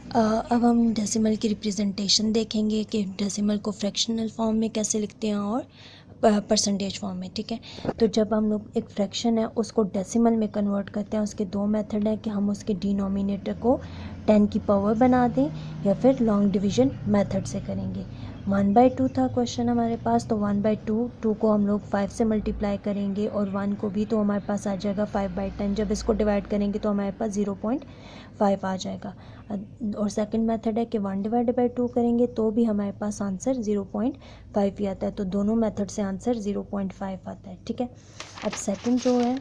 अब हम डेसिमल की रिप्रेजेंटेशन देखेंगे कि डेसिमल को फ्रैक्शनल फॉर्म में कैसे लिखते हैं और परसेंटेज फॉर्म में। ठीक है, तो जब हम लोग एक फ्रैक्शन है उसको डेसिमल में कन्वर्ट करते हैं, उसके दो मेथड हैं कि हम उसके डिनोमिनेटर को 10 की पावर बना दें या फिर लॉन्ग डिवीजन मेथड से करेंगे। 1/2 था क्वेश्चन हमारे पास, तो 1/2, 2 को हम लोग 5 से मल्टीप्लाई करेंगे और 1 को भी, तो हमारे पास आ जाएगा 5/10। जब इसको डिवाइड करेंगे तो हमारे पास 0.5 आ जाएगा। और सेकंड मेथड है कि 1/2 करेंगे तो भी हमारे पास आंसर 0.5 ही आता है, तो दोनों मेथड से आंसर 0.5 आता है। ठीक है, अब सेकंड जो है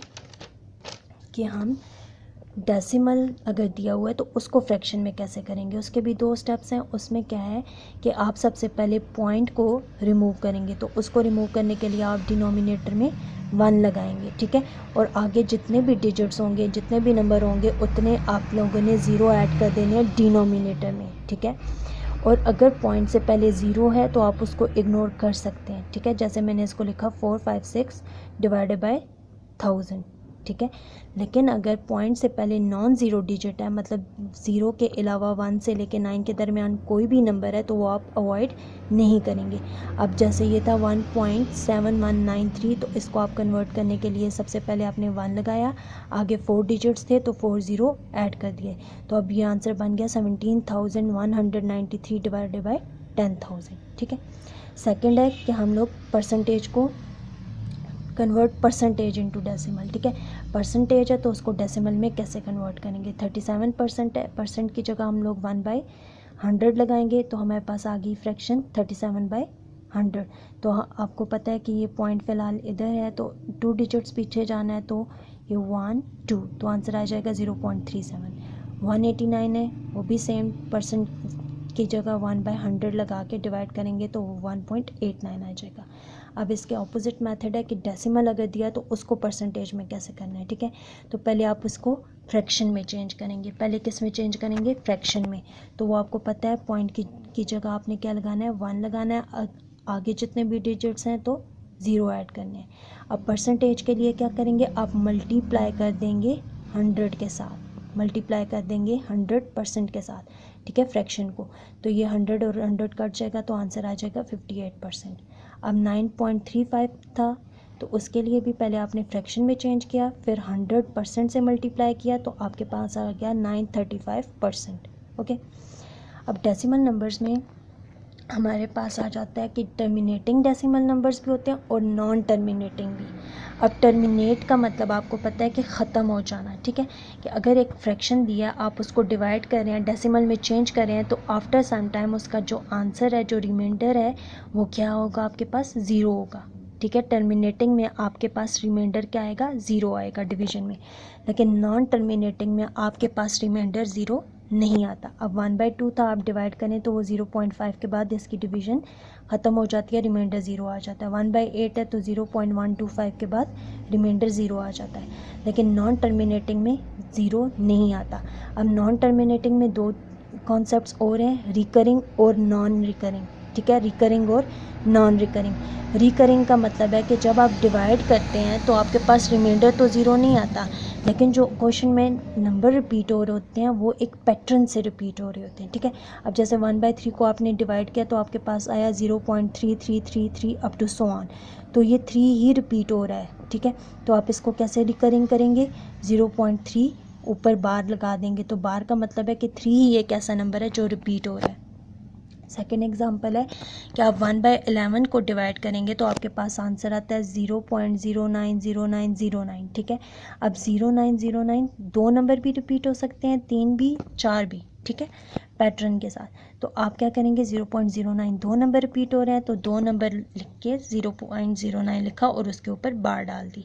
कि हम डेसिमल अगर दिया हुआ है तो उसको फ्रैक्शन में कैसे करेंगे, उसके भी दो स्टेप्स हैं। उसमें क्या है कि आप सबसे पहले पॉइंट को रिमूव करेंगे, तो उसको रिमूव करने के लिए आप डिनोमिनेटर में 1 लगाएंगे। ठीक है, और आगे जितने भी डिजिट्स होंगे, जितने भी नंबर होंगे, उतने आप लोगों ने 0 ऐड कर देने हैं डिनोमिनेटर में। ठीक है, और अगर पॉइंट से पहले 0 है तो आप उसको इग्नोर कर सकते हैं। ठीक है, जैसे मैंने इसको लिखा 456 डिवाइडेड बाय 1000। ठीक है, लेकिन अगर पॉइंट से पहले नॉन ज़ीरो डिजिट है, मतलब 0 के अलावा 1 से लेके 9 के दरमियान कोई भी नंबर है, तो वो आप अवॉइड नहीं करेंगे। अब जैसे ये था 1.7193, तो इसको आप कन्वर्ट करने के लिए सबसे पहले आपने 1 लगाया, आगे 4 डिजिट्स थे तो 4 ज़ीरो ऐड कर दिए, तो अब ये आंसर बन गया 17,193 डिवाइडेड बाई 10,000। ठीक है, सेकेंड है कि हम लोग परसेंटेज को कन्वर्ट परसेंटेज इनटू डेसिमल। ठीक है, परसेंटेज है तो उसको डेसिमल में कैसे कन्वर्ट करेंगे। 37% है, परसेंट की जगह हम लोग 1/100 लगाएंगे, तो हमारे पास आ गई फ्रैक्शन 37/100। तो आपको पता है कि ये पॉइंट फ़िलहाल इधर है, तो 2 डिजिट्स पीछे जाना है, तो ये 1 2, तो आंसर आ जाएगा 0.37। 189 है, वो भी सेम, परसेंट की जगह 1/100 लगा के डिवाइड करेंगे तो वो 1.89 आ जाएगा। अब इसके ऑपोजिट मेथड है कि डेसिमल अगर दिया तो उसको परसेंटेज में कैसे करना है। ठीक है, तो पहले आप उसको फ्रैक्शन में चेंज करेंगे। पहले किस में चेंज करेंगे, फ्रैक्शन में। तो वो आपको पता है, पॉइंट की जगह आपने क्या लगाना है, 1 लगाना है, आगे जितने भी डिजिट्स हैं तो 0 ऐड करने हैं। अब परसेंटेज के लिए क्या करेंगे, आप मल्टीप्लाई कर देंगे 100 के साथ, मल्टीप्लाई कर देंगे 100% के साथ। ठीक है, फ्रैक्शन को, तो ये 100 और 100 कट जाएगा, तो आंसर आ जाएगा 58%। अब 9.35 था, तो उसके लिए भी पहले आपने फ्रैक्शन में चेंज किया, फिर 100% से मल्टीप्लाई किया, तो आपके पास आ गया 935%। ओके, अब डेसिमल नंबर्स में हमारे पास आ जाता है कि टर्मिनेटिंग डेसिमल नंबर्स भी होते हैं और नॉन टर्मिनेटिंग भी। अब टर्मिनेट का मतलब आपको पता है कि ख़त्म हो जाना। ठीक है, कि अगर एक फ्रैक्शन दिया, आप उसको डिवाइड कर रहे हैं, डेसिमल में चेंज कर रहे हैं, तो आफ्टर सम टाइम उसका जो आंसर है, जो रिमाइंडर है, वो क्या होगा, आपके पास 0 होगा। ठीक है, टर्मिनेटिंग में आपके पास रिमाइंडर क्या आएगा, 0 आएगा डिवीजन में, लेकिन नॉन टर्मिनेटिंग में आपके पास रिमाइंडर 0 नहीं आता। अब 1/2 था, आप डिवाइड करें तो वो 0.5 के बाद इसकी डिवीजन ख़त्म हो जाती है, रिमाइंडर 0 आ जाता है। 1/8 है तो 0.125 के बाद रिमाइंडर 0 आ जाता है, लेकिन नॉन टर्मिनेटिंग में 0 नहीं आता। अब नॉन टर्मिनेटिंग में दो कॉन्सेप्ट्स और हैं, रिकरिंग और नॉन रिकरिंग। ठीक है, रिकरिंग और नॉन रिकरिंग। रिकरिंग का मतलब है कि जब आप डिवाइड करते हैं तो आपके पास रिमाइंडर तो 0 नहीं आता, लेकिन जो क्वेश्चन में नंबर रिपीट हो रहे होते हैं वो एक पैटर्न से रिपीट हो रहे होते हैं। ठीक है, अब जैसे 1/3 को आपने डिवाइड किया तो आपके पास आया 0.3333 अप टू सो ऑन, तो ये 3 ही रिपीट हो रहा है। ठीक है, तो आप इसको कैसे रिकरिंग करेंगे, 0.3 ऊपर बार लगा देंगे, तो बार का मतलब है कि 3 ही एक ऐसा नंबर है जो रिपीट हो रहा है। सेकेंड एग्जाम्पल है कि आप 1/11 को डिवाइड करेंगे तो आपके पास आंसर आता है 0.090909। ठीक है, अब 0909 दो नंबर भी रिपीट हो सकते हैं, 3 भी, 4 भी। ठीक है, पैटर्न के साथ। तो आप क्या करेंगे, 0.09 दो नंबर रिपीट हो रहे हैं तो दो नंबर लिख के 0.09 लिखा और उसके ऊपर बार डाल दी।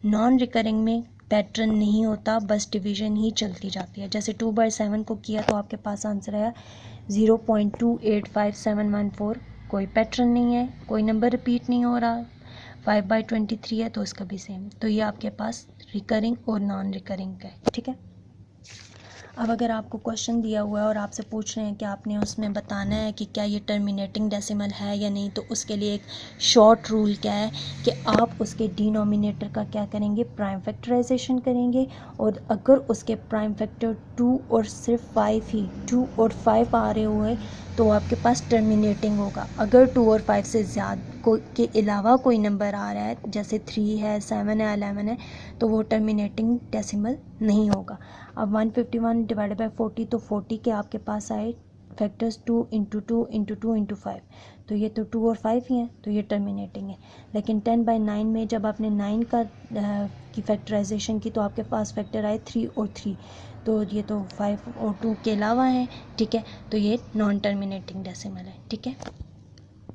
नॉन रिकरिंग में पैटर्न नहीं होता, बस डिवीजन ही चलती जाती है। जैसे 2/7 को किया तो आपके पास आंसर आया 0.285714, कोई पैटर्न नहीं है, कोई नंबर रिपीट नहीं हो रहा। 5/23 है तो उसका भी सेम। तो ये आपके पास रिकरिंग और नॉन रिकरिंग का है। ठीक है, अब अगर आपको क्वेश्चन दिया हुआ है और आपसे पूछ रहे हैं कि आपने उसमें बताना है कि क्या ये टर्मिनेटिंग डेसिमल है या नहीं, तो उसके लिए एक शॉर्ट रूल क्या है कि आप उसके डिनोमिनेटर का क्या करेंगे, प्राइम फैक्टराइजेशन करेंगे। और अगर उसके प्राइम फैक्टर 2 और सिर्फ 5 ही 2 और 5 आ रहे हुए तो आपके पास टर्मिनेटिंग होगा। अगर 2 और 5 से ज़्यादा के अलावा कोई नंबर आ रहा है, जैसे 3 है, 7 है, 11 है, तो वो टर्मिनेटिंग डेसिमल नहीं होगा। अब 151 डिवाइडेड बाई 40, तो 40 के आपके पास आए फैक्टर्स 2 इंटू 2 इंटू 2 इंटू 5, तो ये तो 2 और 5 ही हैं, तो ये टर्मिनेटिंग है। लेकिन 10/9 में जब आपने 9 की फैक्टराइजेशन की तो आपके पास फैक्टर आए 3 और 3, तो ये तो 5 और 2 के अलावा है, ठीक है, तो ये नॉन टर्मिनेटिंग डेसिमल है, ठीक है।